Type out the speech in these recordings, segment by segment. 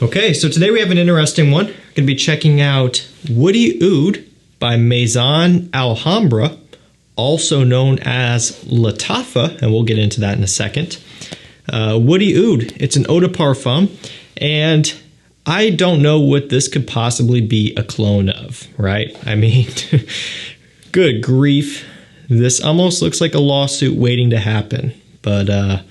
Okay, so today we have an interesting one. We're going to be checking out Woody Oud by Maison Alhambra, also known as Lattafa, and we'll get into that in a second. Woody Oud, it's an eau de parfum, and I don't know what this could possibly be a clone of, right? I mean, good grief. This almost looks like a lawsuit waiting to happen, but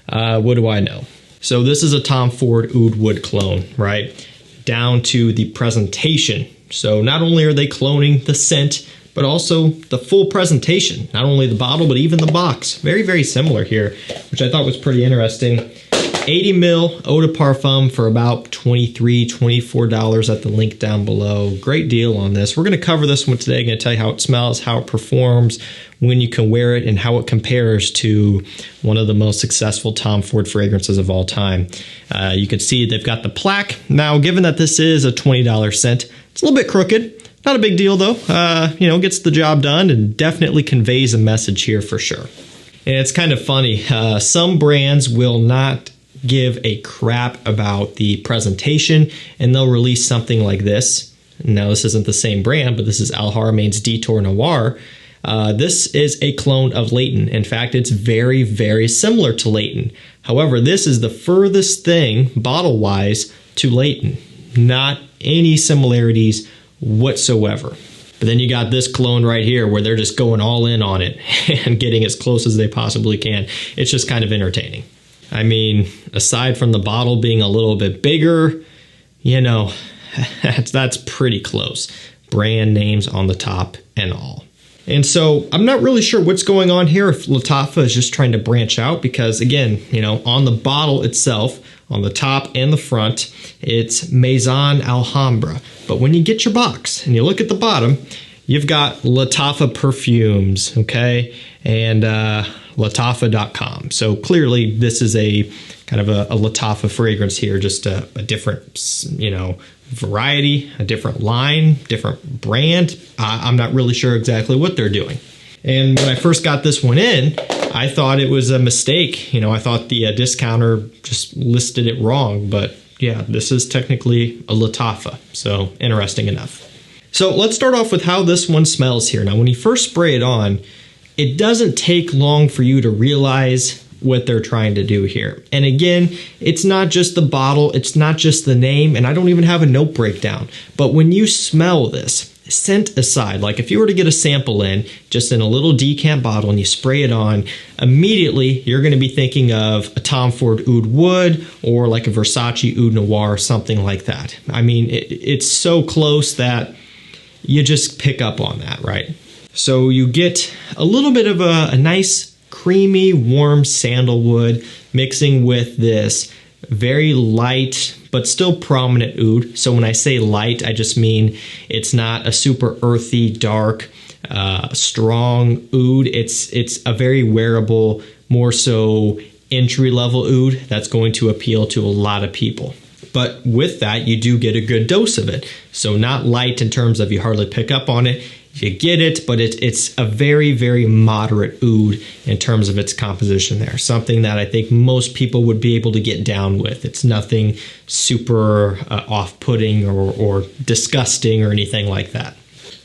what do I know? So this is a Tom Ford Oud Wood clone, right? Down to the presentation. So not only are they cloning the scent, but also the full presentation. Not only the bottle, but even the box. Very, very similar here, which I thought was pretty interesting. 80 mil eau de parfum for about $23, $24 at the link down below. Great deal on this. We're going to cover this one today. I'm going to tell you how it smells, how it performs, when you can wear it, and how it compares to one of the most successful Tom Ford fragrances of all time. You can see they've got the plaque. Now, given that this is a $20 scent, it's a little bit crooked. Not a big deal though. Gets the job done and definitely conveys a message here for sure. And it's kind of funny. Some brands will not give a crap about the presentation, and they'll release something like this. Now, this isn't the same brand, but this is Al Haramain's Detour Noir. This is a clone of Layton. In fact, it's very, very similar to Layton. However, this is the furthest thing, bottle-wise, to Layton. Not any similarities whatsoever. But then you got this clone right here where they're just going all in on it and getting as close as they possibly can. It's just kind of entertaining. I mean, aside from the bottle being a little bit bigger, that's pretty close. Brand names on the top and all. And so I'm not really sure what's going on here, if Lattafa is just trying to branch out, because again, on the bottle itself, on the top and the front, it's Maison Alhambra. But when you get your box and you look at the bottom, you've got Lattafa perfumes, okay? And Lattafa.com. So clearly this is a kind of a Lattafa fragrance here, just a different, variety, a different line, different brand. I'm not really sure exactly what they're doing. And when I first got this one in, I thought it was a mistake. I thought the discounter just listed it wrong, but yeah, this is technically a Lattafa. So interesting enough. So let's start off with how this one smells here. Now, when you first spray it on, it doesn't take long for you to realize what they're trying to do here. And again, it's not just the bottle, it's not just the name, and I don't even have a note breakdown. But when you smell this, scent aside, like if you were to get a sample in, just in a little decant bottle and you spray it on, immediately you're going to be thinking of a Tom Ford Oud Wood or like a Versace Oud Noir or something like that. I mean, it's so close that you just pick up on that, right? So you get a little bit of a nice creamy, warm sandalwood mixing with this very light but still prominent oud. So when I say light, I just mean it's not a super earthy, dark, strong oud. It's a very wearable, more so entry-level oud that's going to appeal to a lot of people. But with that, you do get a good dose of it. So not light in terms of you hardly pick up on it. You get it, but it's a very, very moderate oud in terms of its composition there. Something that I think most people would be able to get down with. It's nothing super off-putting or disgusting or anything like that.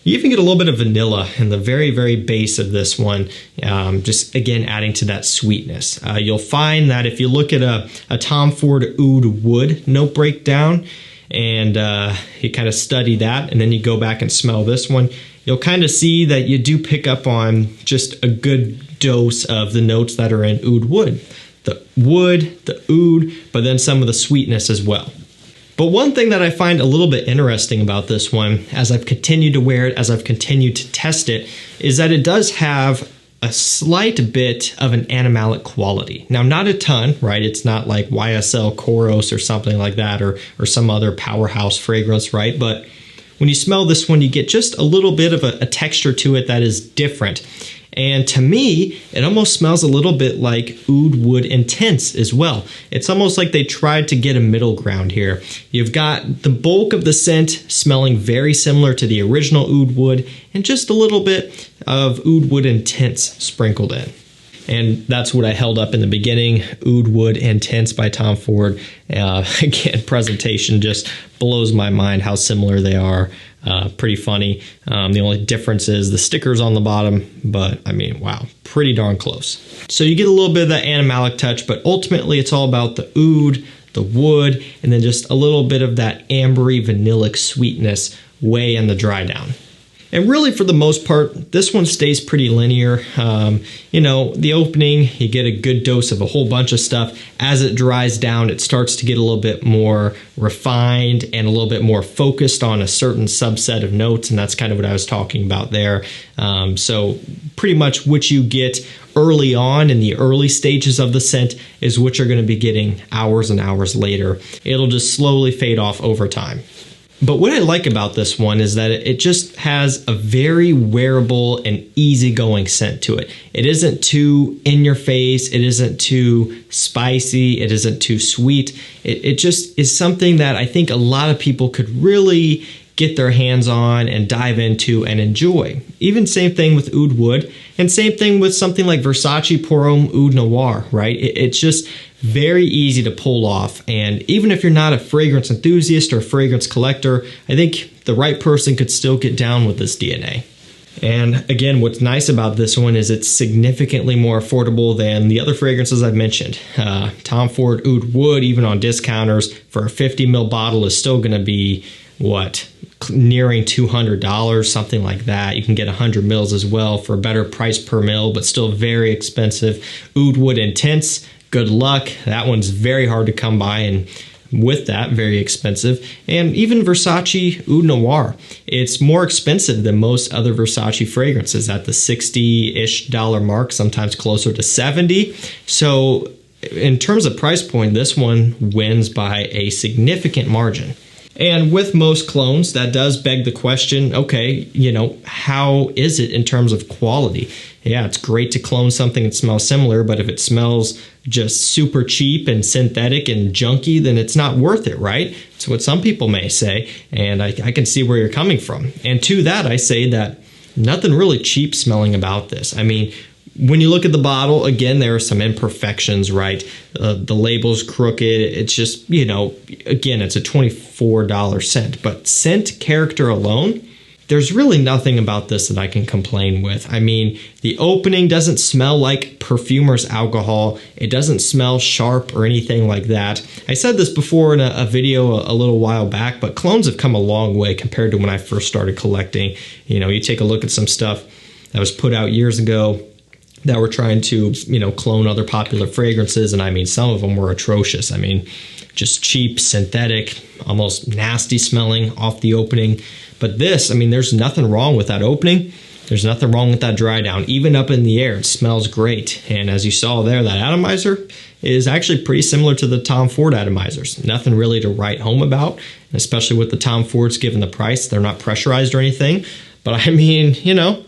You even get a little bit of vanilla in the very, very base of this one, just again adding to that sweetness. You'll find that if you look at a Tom Ford Oud Wood note breakdown and you kind of study that and then you go back and smell this one, you'll kind of see that you do pick up on just a good dose of the notes that are in Oud Wood. The wood, the oud, but then some of the sweetness as well. But one thing that I find a little bit interesting about this one, as I've continued to wear it, as I've continued to test it, is that it does have a slight bit of an animalic quality. Now, not a ton, right? It's not like YSL Koros or something like that, or some other powerhouse fragrance, right? But when you smell this one, you get just a little bit of a texture to it that is different. And to me, it almost smells a little bit like Oud Wood Intense as well. It's almost like they tried to get a middle ground here. You've got the bulk of the scent smelling very similar to the original Oud Wood, and just a little bit of Oud Wood Intense sprinkled in. And that's what I held up in the beginning. Oud Wood Intense by Tom Ford. Again, presentation just blows my mind how similar they are. Pretty funny. The only difference is the stickers on the bottom, but I mean, wow, pretty darn close. So you get a little bit of that animalic touch, but ultimately it's all about the oud, the wood, and then just a little bit of that ambery vanillic sweetness way in the dry down. And really, for the most part, this one stays pretty linear. You know, the opening, you get a good dose of a whole bunch of stuff. As it dries down, it starts to get a little bit more refined and a little bit more focused on a certain subset of notes, and that's kind of what I was talking about there. So pretty much what you get early on in the early stages of the scent is what you're going to be getting hours and hours later. It'll just slowly fade off over time. But what I like about this one is that it just has a very wearable and easygoing scent to it. It isn't too in your face. It isn't too spicy. It isn't too sweet. It just is something that I think a lot of people could really get their hands on and dive into and enjoy. Even same thing with Oud Wood, and same thing with something like Versace Pour Homme Oud Noir, right? It's just very easy to pull off. And even if you're not a fragrance enthusiast or a fragrance collector, I think the right person could still get down with this DNA. And again, what's nice about this one is it's significantly more affordable than the other fragrances I've mentioned. Tom Ford Oud Wood, even on discounters, for a 50 ml bottle is still going to be, what, nearing $200, something like that. You can get 100 mils as well for a better price per mil, but still very expensive. Oud Wood Intense, good luck. That one's very hard to come by, and with that, very expensive. And even Versace Oud Noir, it's more expensive than most other Versace fragrances at the $60-ish mark, sometimes closer to $70. So in terms of price point, this one wins by a significant margin. And with most clones, that does beg the question, okay, you know, how is it in terms of quality? Yeah, it's great to clone something that smells similar, but if it smells just super cheap and synthetic and junky, then it's not worth it, right? It's what some people may say, and I can see where you're coming from. And to that, I say that nothing really cheap smelling about this. I mean, when you look at the bottle, again, there are some imperfections, right? The label's crooked. It's just, you know, again, it's a $24 scent. But scent character alone, there's really nothing about this that I can complain with. I mean, the opening doesn't smell like perfumer's alcohol. It doesn't smell sharp or anything like that. I said this before in a video a little while back, but clones have come a long way compared to when I first started collecting. You know, you take a look at some stuff that was put out years ago that were trying to, you know, clone other popular fragrances, and I mean, some of them were atrocious. I mean, just cheap, synthetic, almost nasty smelling off the opening. But this, I mean, there's nothing wrong with that opening. There's nothing wrong with that dry down. Even up in the air, it smells great. And as you saw there, that atomizer is actually pretty similar to the Tom Ford atomizers. Nothing really to write home about, especially with the Tom Fords given the price. They're not pressurized or anything. But I mean, you know,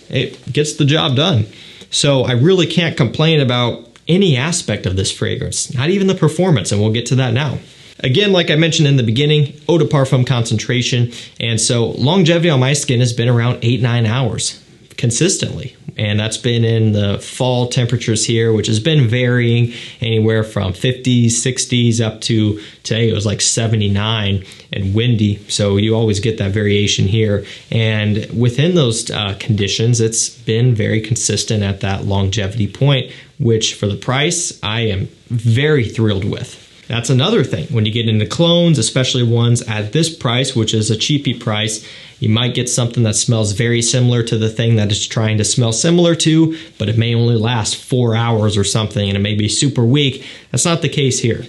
it gets the job done. So I really can't complain about any aspect of this fragrance, not even the performance, and we'll get to that now. Again, like I mentioned in the beginning, eau de parfum concentration, and so longevity on my skin has been around 8-9 hours consistently, and that's been in the fall temperatures here, which has been varying anywhere from 50s, 60s up to today it was like 79 and windy, so you always get that variation here. And within those conditions, it's been very consistent at that longevity point, which for the price, I am very thrilled with. That's another thing. When you get into clones, especially ones at this price, which is a cheapy price, you might get something that smells very similar to the thing that it's trying to smell similar to, but it may only last 4 hours or something, and it may be super weak. That's not the case here.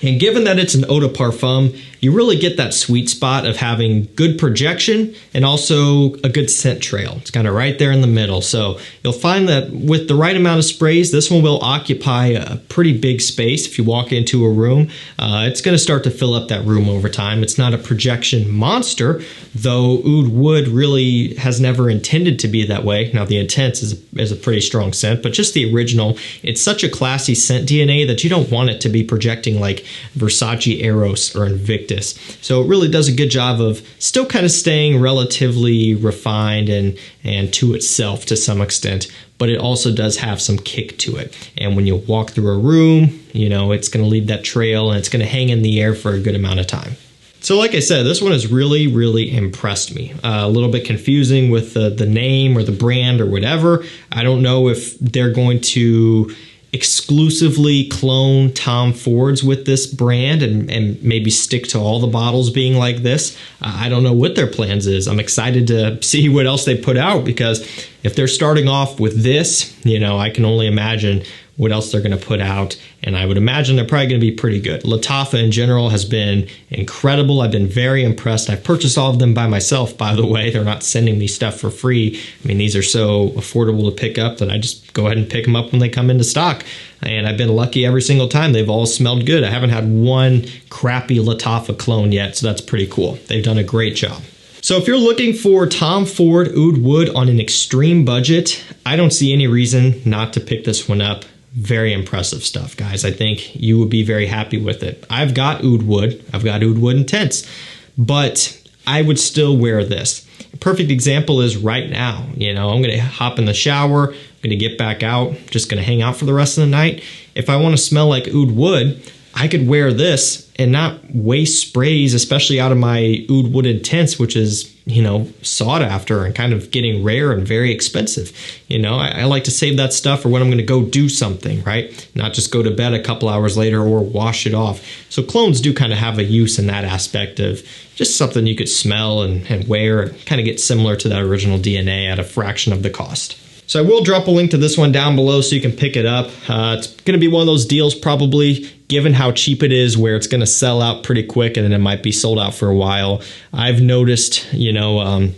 And given that it's an eau de parfum, you really get that sweet spot of having good projection and also a good scent trail. It's kind of right there in the middle. So you'll find that with the right amount of sprays, this one will occupy a pretty big space. If you walk into a room, it's going to start to fill up that room over time. It's not a projection monster, though Oud Wood really has never intended to be that way. Now, the Intense is a pretty strong scent, but just the original, it's such a classy scent DNA that you don't want it to be projecting like Versace Eros or Invictus. So it really does a good job of still kind of staying relatively refined and to itself to some extent, but it also does have some kick to it. And when you walk through a room, you know, it's going to leave that trail and it's going to hang in the air for a good amount of time. So like I said, this one has really, really impressed me. A little bit confusing with the name or the brand or whatever. I don't know if they're going to exclusively clone Tom Fords with this brand and maybe stick to all the bottles being like this. I don't know what their plans is. I'm excited to see what else they put out, because if they're starting off with this, you know, I can only imagine what else they're going to put out, and I would imagine they're probably going to be pretty good. Lattafa in general has been incredible. I've been very impressed. I've purchased all of them by myself, by the way. They're not sending me stuff for free. I mean, these are so affordable to pick up that I just go ahead and pick them up when they come into stock. And I've been lucky every single time. They've all smelled good. I haven't had one crappy Lattafa clone yet, so that's pretty cool. They've done a great job. So if you're looking for Tom Ford Oud Wood on an extreme budget, I don't see any reason not to pick this one up. Very impressive stuff, guys. I think you would be very happy with it. I've got Oud Wood. I've got Oud Wood Intense, but I would still wear this. A perfect example is right now. You know, I'm going to hop in the shower. I'm going to get back out. Just going to hang out for the rest of the night. If I want to smell like Oud Wood, I could wear this and not waste sprays, especially out of my Oud Wood Intense, which is, you know, sought after and kind of getting rare and very expensive. You know, I like to save that stuff for when I'm going to go do something, right? Not just go to bed a couple hours later or wash it off. So clones do kind of have a use in that aspect of just something you could smell and wear and kind of get similar to that original DNA at a fraction of the cost. So I will drop a link to this one down below so you can pick it up. It's going to be one of those deals probably, given how cheap it is, where it's going to sell out pretty quick and then it might be sold out for a while. I've noticed, you know,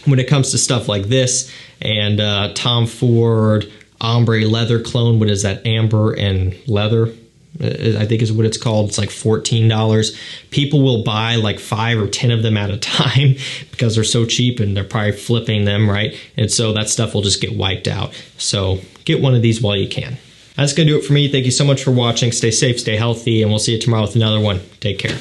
when it comes to stuff like this and Tom Ford Ombre Leather Clone, what is that, Amber and Leather? I think is what it's called. It's like $14. People will buy like 5 or 10 of them at a time because they're so cheap and they're probably flipping them, right? And so that stuff will just get wiped out. So get one of these while you can. That's going to do it for me. Thank you so much for watching. Stay safe, stay healthy, and we'll see you tomorrow with another one. Take care.